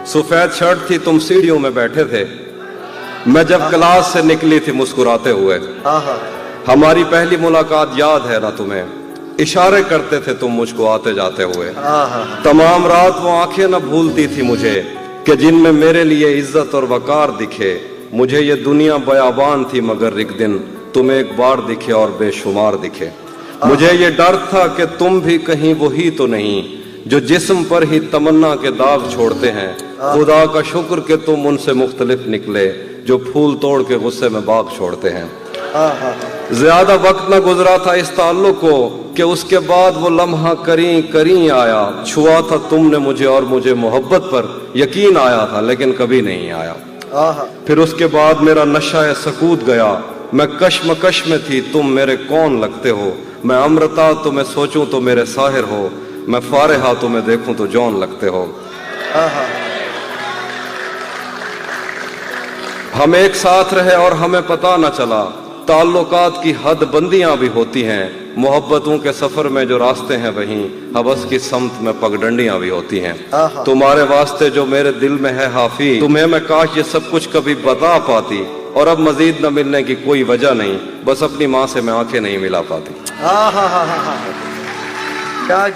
सफेद शर्ट थी, तुम सीढ़ियों में बैठे थे, मैं जब क्लास से निकली थी मुस्कुराते हुए। हमारी पहली मुलाकात याद है ना तुम्हें, इशारे करते थे तुम मुझको आते जाते हुए। तमाम रात वो आंखें न भूलती थी मुझे कि जिनमें मेरे लिए इज्जत और वकार दिखे। मुझे ये दुनिया बयाबान थी मगर एक दिन तुम एक बार दिखे और बेशुमार दिखे। मुझे ये डर था कि तुम भी कहीं वही तो नहीं जो जिस्म पर ही तमन्ना के दाग छोड़ते हैं। खुदा का शुक्र कि तुम उनसे मुख्तलिफ निकले जो फूल तोड़ के गुस्से में बाग छोड़ते हैं। ज्यादा वक्त न गुजरा था इस ताल्लुक को कि उसके बाद वो लम्हा करीं करीं आया। छुआ था तुमने मुझे और मुझे मोहब्बत पर यकीन आया था, लेकिन कभी नहीं आया। फिर उसके बाद मेरा नशा सकूत गया, मैं कश्मकश में थी, तुम मेरे कौन लगते हो। मैं अमृता तो मैं सोचूं तो मेरे साहिर हो, मैं फारिहा तो मैं देखूं तो जौन लगते हो। हम एक साथ रहे और हमें पता न चला, ताल्लुकात की हद बंदियां भी होती हैं। मोहब्बतों के सफर में जो रास्ते हैं वहीं हवस की समत में पगडंडियां भी होती हैं। तुम्हारे वास्ते जो मेरे दिल में है हाफी, तुम्हें मैं काश ये सब कुछ कभी बता पाती। और अब मजीद न मिलने की कोई वजह नहीं, बस अपनी माँ से मैं आंखें नहीं मिला पाती। क्या